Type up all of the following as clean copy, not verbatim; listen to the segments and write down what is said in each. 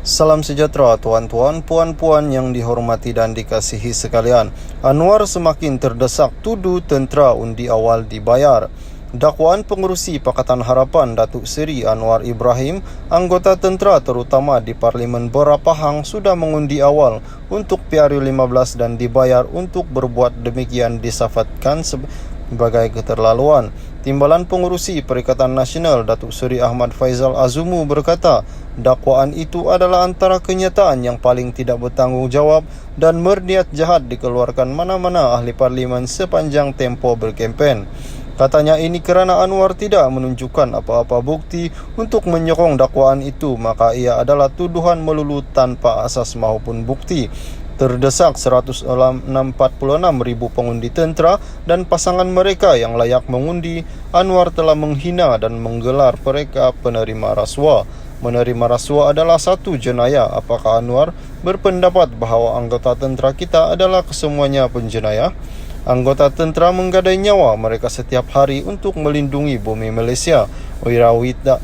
Salam sejahtera tuan-tuan, puan-puan yang dihormati dan dikasihi sekalian. Anwar semakin terdesak tuduh tentera undi awal dibayar. Dakwaan pengerusi Pakatan Harapan Datuk Seri Anwar Ibrahim, anggota tentera terutama di Parlimen Bora Pahang sudah mengundi awal untuk PRU15 dan dibayar untuk berbuat demikian disafatkan sebagai keterlaluan. Timbalan Pengurusi Perikatan Nasional Datuk Seri Ahmad Faizal Azumu berkata, dakwaan itu adalah antara kenyataan yang paling tidak bertanggungjawab dan berniat jahat dikeluarkan mana-mana ahli parlimen sepanjang tempo berkempen. Katanya ini kerana Anwar tidak menunjukkan apa-apa bukti untuk menyokong dakwaan itu, maka ia adalah tuduhan melulu tanpa asas maupun bukti. Terdesak 146,000 pengundi tentera dan pasangan mereka yang layak mengundi, Anwar telah menghina dan menggelar mereka penerima rasuah. Menerima rasuah adalah satu jenayah. Apakah Anwar berpendapat bahawa anggota tentera kita adalah kesemuanya penjenayah? Anggota tentera menggadai nyawa mereka setiap hari untuk melindungi bumi Malaysia. Wirawita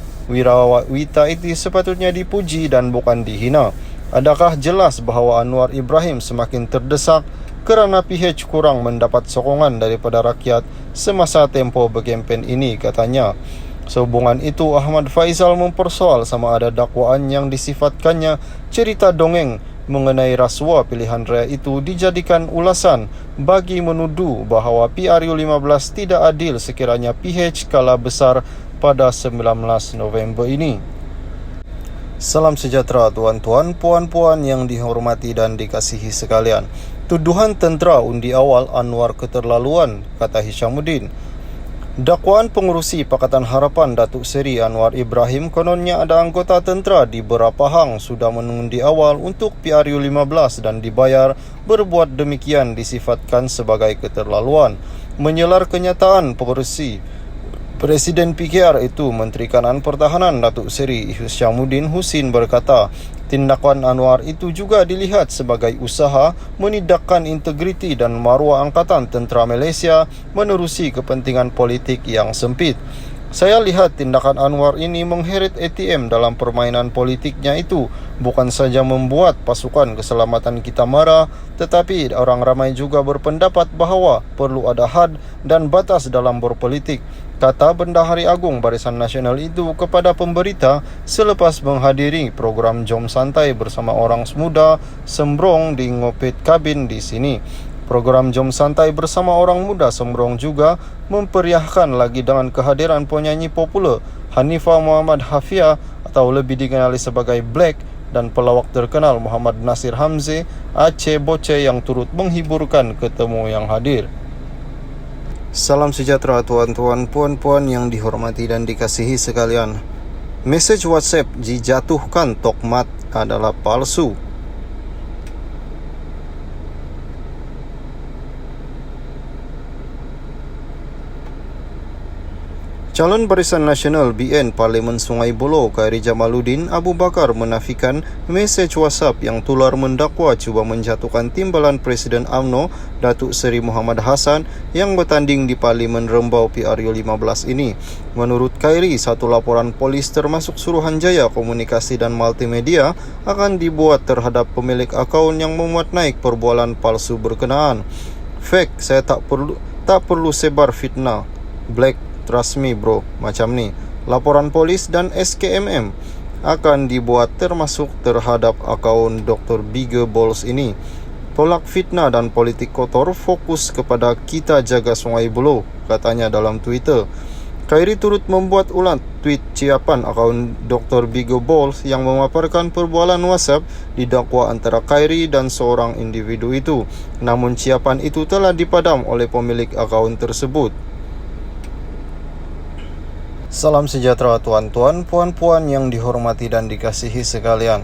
itu sepatutnya dipuji dan bukan dihina. Adakah jelas bahawa Anwar Ibrahim semakin terdesak kerana PH kurang mendapat sokongan daripada rakyat semasa tempo berkempen ini, katanya. Sehubungan itu, Ahmad Faizal mempersoal sama ada dakwaan yang disifatkannya cerita dongeng mengenai rasuah pilihan raya itu dijadikan ulasan bagi menuduh bahawa PRU15 tidak adil sekiranya PH kalah besar pada 19 November ini. Salam sejahtera tuan-tuan, puan-puan yang dihormati dan dikasihi sekalian. Tuduhan tentera undi awal Anwar keterlaluan, kata Hishamuddin. Dakwaan pengurusi Pakatan Harapan Datuk Seri Anwar Ibrahim kononnya ada anggota tentera di Bora Pahang sudah mengundi awal untuk PRU15 dan dibayar berbuat demikian disifatkan sebagai keterlaluan. Menyelar kenyataan pengurusi Presiden PKR itu, Menteri Kanan Pertahanan Datuk Seri Hishamuddin Husin berkata, tindakan Anwar itu juga dilihat sebagai usaha menidakkan integriti dan maruah Angkatan Tentera Malaysia menerusi kepentingan politik yang sempit. Saya lihat tindakan Anwar ini mengheret ATM dalam permainan politiknya itu. Bukan saja membuat pasukan keselamatan kita marah, tetapi orang ramai juga berpendapat bahawa perlu ada had dan batas dalam berpolitik, kata Bendahari Agung Barisan Nasional itu kepada pemberita selepas menghadiri program Jom Santai bersama orang muda Sembrong di Ngopet Kabin di sini. Program Jom Santai bersama orang muda Sembrong juga memperiahkan lagi dengan kehadiran penyanyi popular Hanifah Muhammad Hafia atau lebih dikenali sebagai Black dan pelawak terkenal Muhammad Nasir Hamzah Aceh Boceh yang turut menghiburkan ketemu yang hadir. Salam sejahtera tuan-tuan, puan-puan yang dihormati dan dikasihi sekalian. Mesej WhatsApp dijatuhkan Tokmat adalah palsu. Calon Barisan Nasional BN Parlimen Sungai Buloh Khairi Jamaluddin Abu Bakar menafikan mesej WhatsApp yang tular mendakwa cuba menjatuhkan timbalan Presiden UMNO Datuk Seri Muhammad Hassan yang bertanding di Parlimen Rembau PRU15 ini. Menurut Khairi, satu laporan polis termasuk Suruhanjaya Komunikasi dan Multimedia akan dibuat terhadap pemilik akaun yang memuat naik perbualan palsu berkenaan. Fake, saya tak perlu sebar fitnah. Black, trust me bro, macam ni. Laporan polis dan SKMM akan dibuat termasuk terhadap akaun Dr. Bigger Balls ini. Tolak fitnah dan politik kotor, fokus kepada kita jaga Sungai Buloh, katanya dalam Twitter. Khairi turut membuat ulang tweet ciapan akaun Dr. Bigger Balls yang memaparkan perbualan WhatsApp didakwa antara Khairi dan seorang individu itu. Namun ciapan itu telah dipadam oleh pemilik akaun tersebut. Salam sejahtera tuan-tuan, puan-puan yang dihormati dan dikasihi sekalian.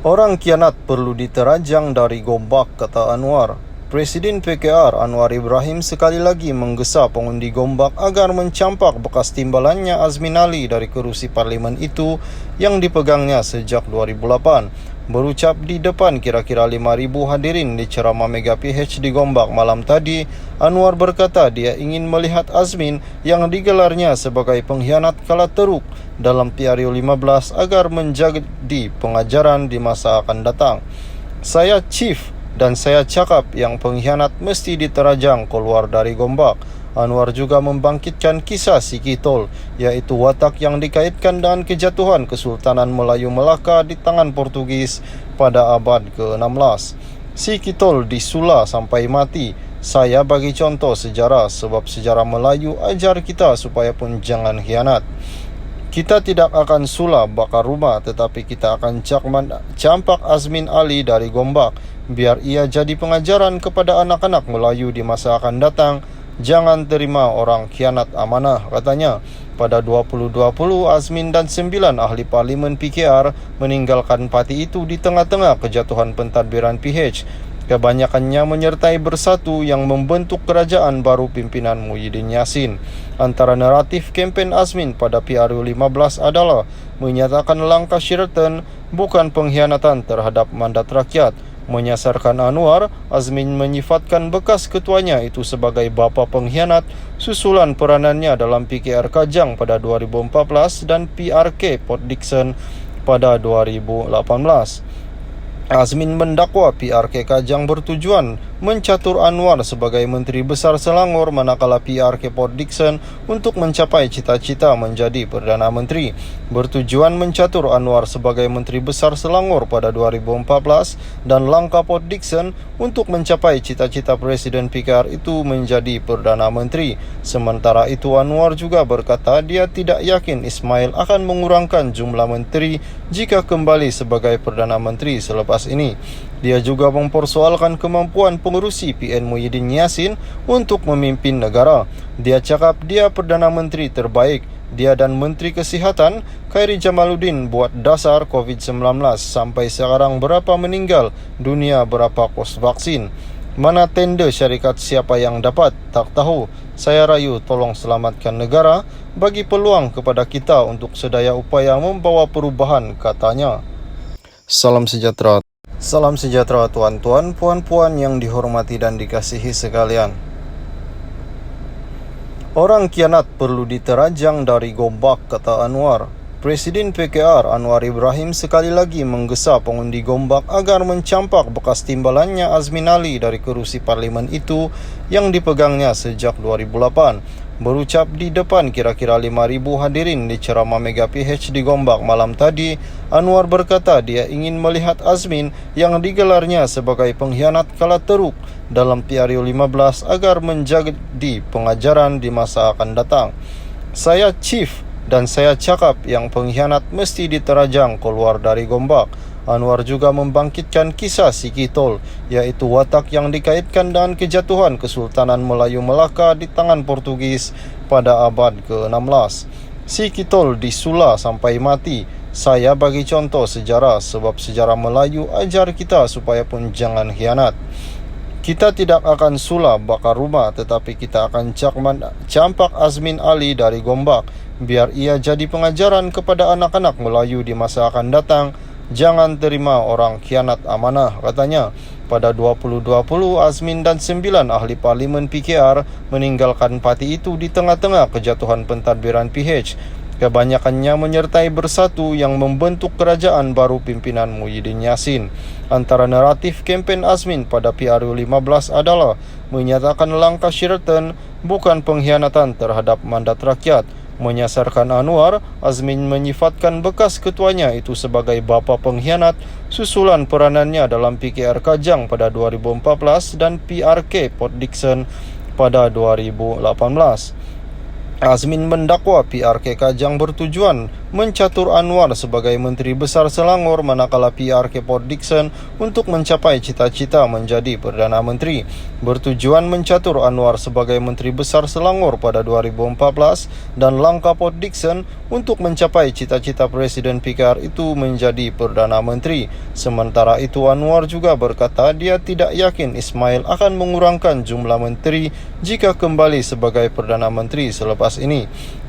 Orang kianat perlu diterajang dari gombak, kata Anwar. Presiden PKR Anwar Ibrahim sekali lagi menggesa pengundi Gombak agar mencampak bekas timbalannya Azmin Ali dari kerusi parlimen itu yang dipegangnya sejak 2008. Berucap di depan kira-kira 5.000 hadirin di ceramah Mega PH di Gombak malam tadi, Anwar berkata dia ingin melihat Azmin yang digelarnya sebagai pengkhianat kala teruk dalam PRU 15 agar menjadi pengajaran di masa akan datang. Saya chief dan saya cakap yang pengkhianat mesti diterajang keluar dari Gombak. Anwar juga membangkitkan kisah Si Kitol, yaitu watak yang dikaitkan dengan kejatuhan Kesultanan Melayu Melaka di tangan Portugis pada abad ke-16. Si Kitol disula sampai mati. Saya bagi contoh sejarah, sebab sejarah Melayu ajar kita supaya pun jangan khianat. Kita tidak akan sula bakar rumah, tetapi kita akan campak Azmin Ali dari Gombak, biar ia jadi pengajaran kepada anak-anak Melayu di masa akan datang. Jangan terima orang khianat amanah, katanya. Pada 2020, Azmin dan 9 ahli parlimen PKR meninggalkan parti itu di tengah-tengah kejatuhan pentadbiran PH. Kebanyakannya menyertai Bersatu yang membentuk kerajaan baru pimpinan Muhyiddin Yassin. Antara naratif kempen Azmin pada PRU 15 adalah menyatakan langkah Sheraton bukan pengkhianatan terhadap mandat rakyat. Menyasarkan Anwar, Azmin menyifatkan bekas ketuanya itu sebagai bapa pengkhianat susulan peranannya dalam PKR Kajang pada 2014 dan PRK Port Dickson pada 2018. Azmin mendakwa PRK Kajang bertujuan mencatur Anwar sebagai Menteri Besar Selangor manakala PRK Port Dickson untuk mencapai cita-cita menjadi Perdana Menteri. Bertujuan mencatur Anwar sebagai Menteri Besar Selangor pada 2014 dan langkah Port Dickson untuk mencapai cita-cita Presiden PKR itu menjadi Perdana Menteri. Sementara itu Anwar juga berkata dia tidak yakin Ismail akan mengurangkan jumlah menteri jika kembali sebagai Perdana Menteri selepas ini. Dia juga mempersoalkan kemampuan pengurusi PN Muhyiddin Yassin untuk memimpin negara. Dia cakap dia Perdana Menteri terbaik. Dia dan Menteri Kesihatan Khairi Jamaluddin buat dasar COVID-19. Sampai sekarang berapa meninggal dunia, berapa kos vaksin. Mana tender syarikat siapa yang dapat, tak tahu. Saya rayu tolong selamatkan negara, bagi peluang kepada kita untuk sedaya upaya membawa perubahan, katanya. Salam sejahtera. Salam sejahtera tuan-tuan, puan-puan yang dihormati dan dikasihi sekalian. Orang khianat perlu diterajang dari Gombak, kata Anwar. Presiden PKR Anwar Ibrahim sekali lagi menggesa pengundi Gombak agar mencampak bekas timbalannya Azmin Ali dari kerusi parlimen itu yang dipegangnya sejak 2008. Berucap di depan kira-kira 5.000 hadirin di ceramah Mega PH di Gombak malam tadi, Anwar berkata dia ingin melihat Azmin yang digelarnya sebagai pengkhianat kala teruk dalam PRU 15 agar menjadi pengajaran di masa akan datang. Saya chief dan saya cakap yang pengkhianat mesti diterajang keluar dari Gombak. Anwar juga membangkitkan kisah Si Kitol, yaitu watak yang dikaitkan dengan kejatuhan Kesultanan Melayu Melaka di tangan Portugis pada abad ke-16. Si Kitol disula sampai mati. Saya bagi contoh sejarah, sebab sejarah Melayu ajar kita supaya pun jangan khianat. Kita tidak akan sula bakar rumah, tetapi kita akan campak Azmin Ali dari Gombak, biar ia jadi pengajaran kepada anak-anak Melayu di masa akan datang. Jangan terima orang khianat amanah, katanya. Pada 2020, Azmin dan 9 ahli parlimen PKR meninggalkan parti itu di tengah-tengah kejatuhan pentadbiran PH. Kebanyakannya menyertai Bersatu yang membentuk kerajaan baru pimpinan Muhyiddin Yassin. Antara naratif kempen Azmin pada PRU 15 adalah menyatakan langkah Sheraton bukan pengkhianatan terhadap mandat rakyat. Menyasarkan Anwar, Azmin menyifatkan bekas ketuanya itu sebagai bapa pengkhianat susulan peranannya dalam PKR Kajang pada 2014 dan PRK Port Dickson pada 2018. Azmin mendakwa PRK Kajang bertujuan mencatur Anwar sebagai Menteri Besar Selangor manakala PR Kepot Dixon untuk mencapai cita-cita menjadi Perdana Menteri. Bertujuan mencatur Anwar sebagai Menteri Besar Selangor pada 2014 dan langkah Pot Dixon untuk mencapai cita-cita Presiden PKR itu menjadi Perdana Menteri. Sementara itu Anwar juga berkata dia tidak yakin Ismail akan mengurangkan jumlah menteri jika kembali sebagai Perdana Menteri selepas ini.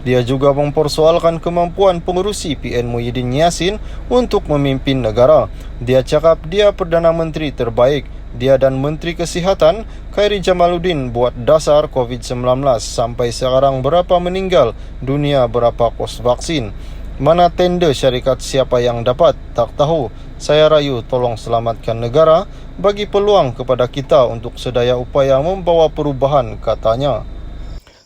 Dia juga mempersoalkan kemampuan pengerusi PN Muhyiddin Yassin untuk memimpin negara. Dia cakap dia Perdana Menteri terbaik. Dia dan Menteri Kesihatan Khairi Jamaluddin buat dasar COVID-19. Sampai sekarang berapa meninggal dunia, berapa kos vaksin. Mana tender syarikat siapa yang dapat, tak tahu. Saya rayu tolong selamatkan negara, bagi peluang kepada kita untuk sedaya upaya membawa perubahan, katanya.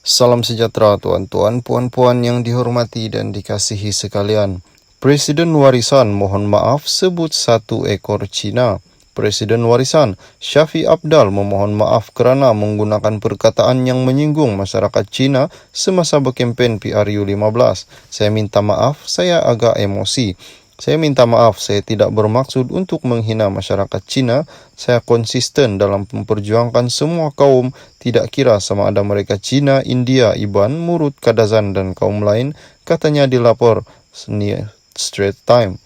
Salam sejahtera tuan-tuan, puan-puan yang dihormati dan dikasihi sekalian. Presiden warisan mohon maaf sebut 1 ekor Cina. Presiden warisan Shafie Apdal memohon maaf kerana menggunakan perkataan yang menyinggung masyarakat Cina semasa berkempen PRU15. Saya minta maaf, saya agak emosi. Saya minta maaf, saya tidak bermaksud untuk menghina masyarakat Cina. Saya konsisten dalam memperjuangkan semua kaum, tidak kira sama ada mereka Cina, India, Iban, Murut, Kadazan dan kaum lain, katanya dilapor Straits Times.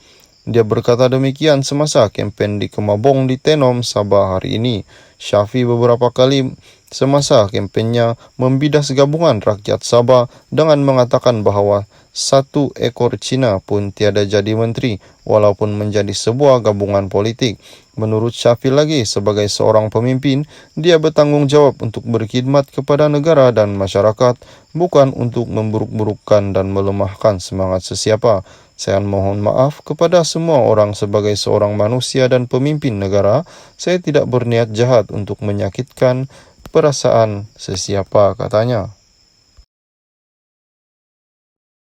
Dia berkata demikian semasa kempen di Kemabong di Tenom, Sabah hari ini. Shafie beberapa kali semasa kempennya membidas gabungan rakyat Sabah dengan mengatakan bahawa 1 ekor Cina pun tiada jadi menteri walaupun menjadi sebuah gabungan politik. Menurut Shafie lagi, sebagai seorang pemimpin, dia bertanggungjawab untuk berkhidmat kepada negara dan masyarakat, bukan untuk memburuk-burukkan dan melemahkan semangat sesiapa. Saya mohon maaf kepada semua orang sebagai seorang manusia dan pemimpin negara. Saya tidak berniat jahat untuk menyakitkan perasaan sesiapa, katanya.